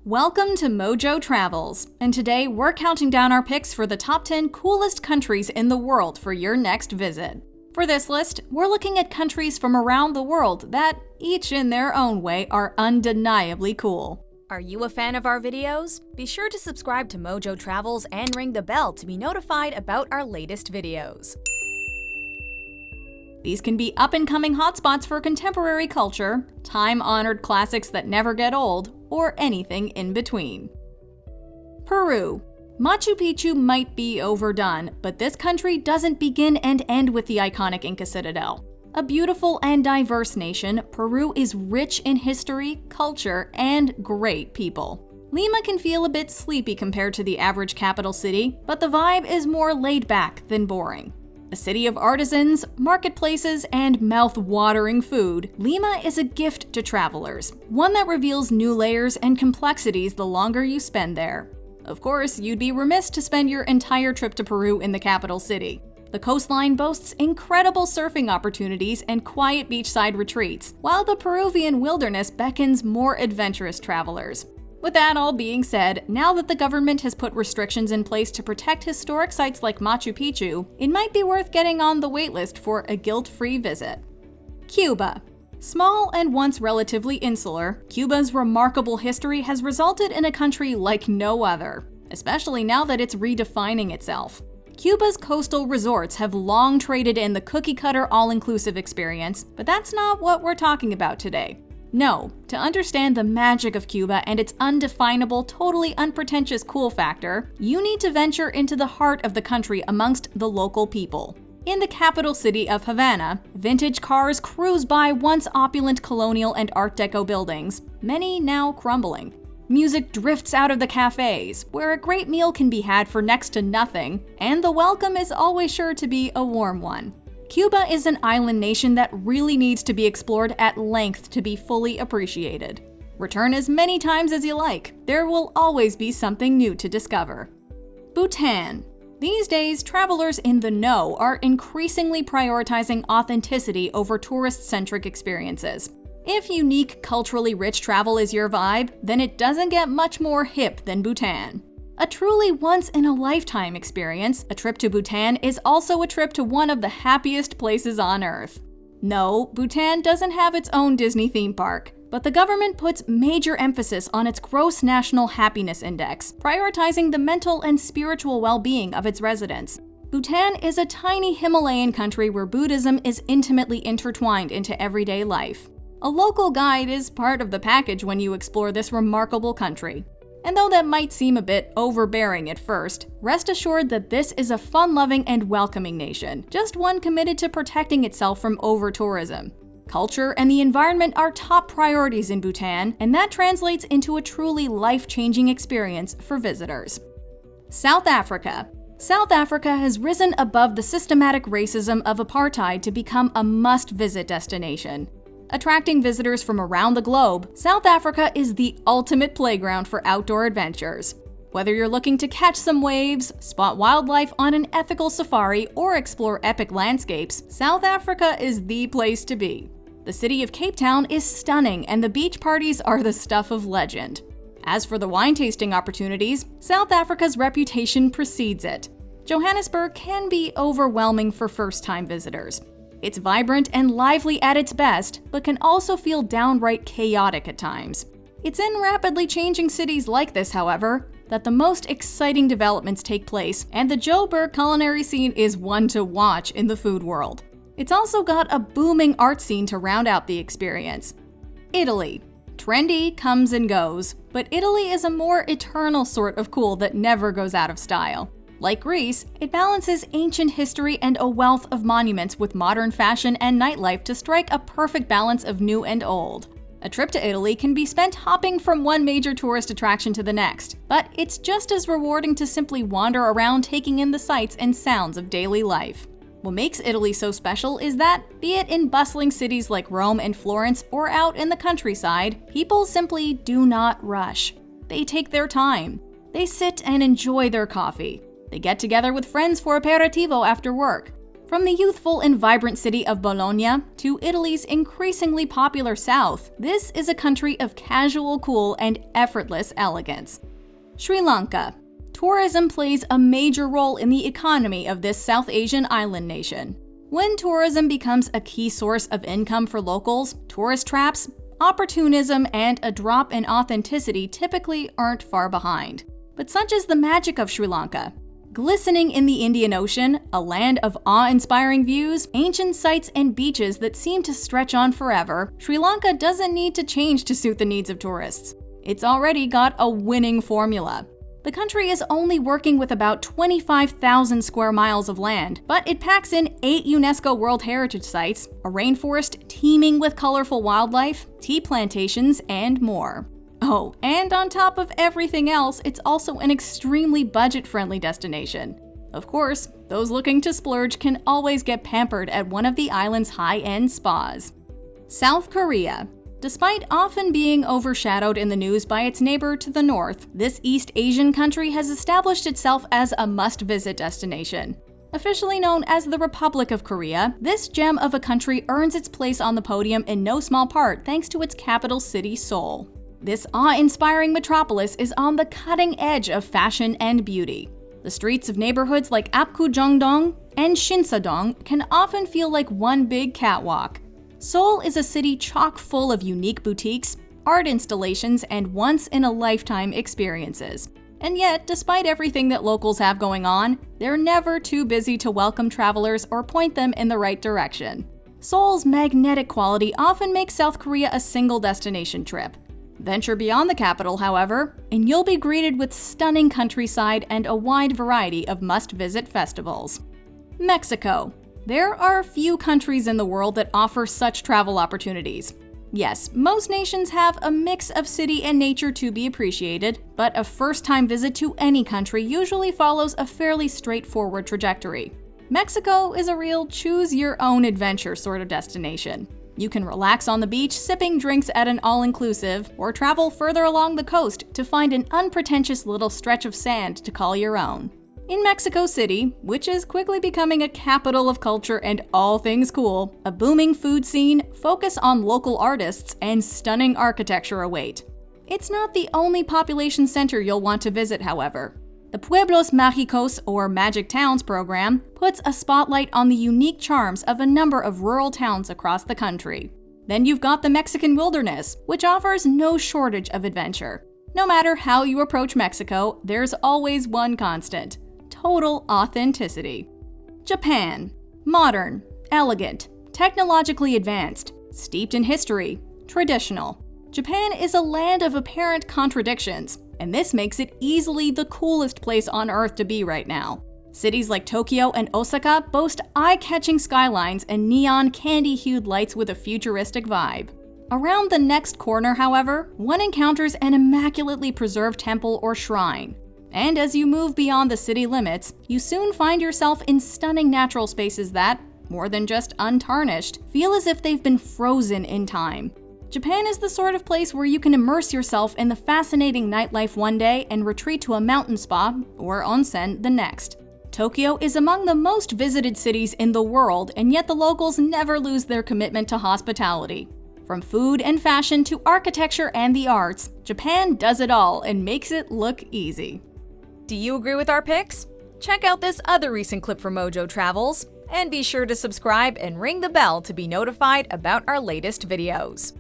Welcome to Mojo Travels, and today we're counting down our picks for the top 10 coolest countries in the world for your next visit. For this list, we're looking at countries from around the world that, each in their own way, are undeniably cool. Are you a fan of our videos? Be sure to subscribe to Mojo Travels and ring the bell to be notified about our latest videos. These can be up-and-coming hotspots for contemporary culture, time-honored classics that never get old, or anything in between. Peru. Machu Picchu might be overdone, but this country doesn't begin and end with the iconic Inca citadel. A beautiful and diverse nation, Peru is rich in history, culture, and great people. Lima can feel a bit sleepy compared to the average capital city, but the vibe is more laid-back than boring. A city of artisans, marketplaces, and mouth-watering food, Lima is a gift to travelers, one that reveals new layers and complexities the longer you spend there. Of course, you'd be remiss to spend your entire trip to Peru in the capital city. The coastline boasts incredible surfing opportunities and quiet beachside retreats, while the Peruvian wilderness beckons more adventurous travelers. With that all being said, now that the government has put restrictions in place to protect historic sites like Machu Picchu, it might be worth getting on the waitlist for a guilt-free visit. Cuba. Small and once relatively insular, Cuba's remarkable history has resulted in a country like no other, especially now that it's redefining itself. Cuba's coastal resorts have long traded in the cookie-cutter all-inclusive experience, but that's not what we're talking about today. No, to understand the magic of Cuba and its undefinable, totally unpretentious cool factor, you need to venture into the heart of the country amongst the local people. In the capital city of Havana, vintage cars cruise by once opulent colonial and Art Deco buildings, many now crumbling. Music drifts out of the cafes, where a great meal can be had for next to nothing, and the welcome is always sure to be a warm one. Cuba is an island nation that really needs to be explored at length to be fully appreciated. Return as many times as you like. There will always be something new to discover. Bhutan. These days, travelers in the know are increasingly prioritizing authenticity over tourist-centric experiences. If unique, culturally rich travel is your vibe, then it doesn't get much more hip than Bhutan. A truly once-in-a-lifetime experience, a trip to Bhutan is also a trip to one of the happiest places on Earth. No, Bhutan doesn't have its own Disney theme park, but the government puts major emphasis on its Gross National Happiness Index, prioritizing the mental and spiritual well-being of its residents. Bhutan is a tiny Himalayan country where Buddhism is intimately intertwined into everyday life. A local guide is part of the package when you explore this remarkable country. And though that might seem a bit overbearing at first, rest assured that this is a fun-loving and welcoming nation, just one committed to protecting itself from over-tourism. Culture and the environment are top priorities in Bhutan, and that translates into a truly life-changing experience for visitors. South Africa. South Africa has risen above the systematic racism of apartheid to become a must-visit destination. Attracting visitors from around the globe, South Africa is the ultimate playground for outdoor adventures. Whether you're looking to catch some waves, spot wildlife on an ethical safari, or explore epic landscapes, South Africa is the place to be. The city of Cape Town is stunning, and the beach parties are the stuff of legend. As for the wine tasting opportunities, South Africa's reputation precedes it. Johannesburg can be overwhelming for first-time visitors. It's vibrant and lively at its best, but can also feel downright chaotic at times. It's in rapidly changing cities like this, however, that the most exciting developments take place, and the Joburg culinary scene is one to watch in the food world. It's also got a booming art scene to round out the experience. Italy. Trendy comes and goes, but Italy is a more eternal sort of cool that never goes out of style. Like Greece, it balances ancient history and a wealth of monuments with modern fashion and nightlife to strike a perfect balance of new and old. A trip to Italy can be spent hopping from one major tourist attraction to the next, but it's just as rewarding to simply wander around taking in the sights and sounds of daily life. What makes Italy so special is that, be it in bustling cities like Rome and Florence or out in the countryside, people simply do not rush. They take their time. They sit and enjoy their coffee. They get together with friends for aperitivo after work. From the youthful and vibrant city of Bologna to Italy's increasingly popular south, this is a country of casual cool and effortless elegance. Sri Lanka. Tourism plays a major role in the economy of this South Asian island nation. When tourism becomes a key source of income for locals, tourist traps, opportunism, and a drop in authenticity typically aren't far behind. But such is the magic of Sri Lanka. Glistening in the Indian Ocean, a land of awe-inspiring views, ancient sites, and beaches that seem to stretch on forever, Sri Lanka doesn't need to change to suit the needs of tourists. It's already got a winning formula. The country is only working with about 25,000 square miles of land, but it packs in 8 UNESCO World Heritage Sites, a rainforest teeming with colorful wildlife, tea plantations, and more. Oh, and on top of everything else, it's also an extremely budget-friendly destination. Of course, those looking to splurge can always get pampered at one of the island's high-end spas. South Korea. Despite often being overshadowed in the news by its neighbor to the north, this East Asian country has established itself as a must-visit destination. Officially known as the Republic of Korea, this gem of a country earns its place on the podium in no small part thanks to its capital city, Seoul. This awe-inspiring metropolis is on the cutting edge of fashion and beauty. The streets of neighborhoods like Apgujeongdong and Shinsadong can often feel like one big catwalk. Seoul is a city chock full of unique boutiques, art installations, and once-in-a-lifetime experiences. And yet, despite everything that locals have going on, they're never too busy to welcome travelers or point them in the right direction. Seoul's magnetic quality often makes South Korea a single destination trip. Venture beyond the capital, however, and you'll be greeted with stunning countryside and a wide variety of must-visit festivals. Mexico. There are few countries in the world that offer such travel opportunities. Yes, most nations have a mix of city and nature to be appreciated, but a first-time visit to any country usually follows a fairly straightforward trajectory. Mexico is a real choose-your-own-adventure sort of destination. You can relax on the beach sipping drinks at an all-inclusive, or travel further along the coast to find an unpretentious little stretch of sand to call your own. In Mexico City, which is quickly becoming a capital of culture and all things cool, a booming food scene, focus on local artists, and stunning architecture await. It's not the only population center you'll want to visit, however. The Pueblos Mágicos, or Magic Towns program, puts a spotlight on the unique charms of a number of rural towns across the country. Then you've got the Mexican wilderness, which offers no shortage of adventure. No matter how you approach Mexico, there's always one constant: total authenticity. Japan. Modern, elegant, technologically advanced, steeped in history, traditional. Japan is a land of apparent contradictions, and this makes it easily the coolest place on Earth to be right now. Cities like Tokyo and Osaka boast eye-catching skylines and neon candy-hued lights with a futuristic vibe. Around the next corner, however, one encounters an immaculately preserved temple or shrine. And as you move beyond the city limits, you soon find yourself in stunning natural spaces that, more than just untarnished, feel as if they've been frozen in time. Japan is the sort of place where you can immerse yourself in the fascinating nightlife one day and retreat to a mountain spa, or onsen, the next. Tokyo is among the most visited cities in the world, and yet the locals never lose their commitment to hospitality. From food and fashion to architecture and the arts, Japan does it all and makes it look easy. Do you agree with our picks? Check out this other recent clip from Mojo Travels, and be sure to subscribe and ring the bell to be notified about our latest videos.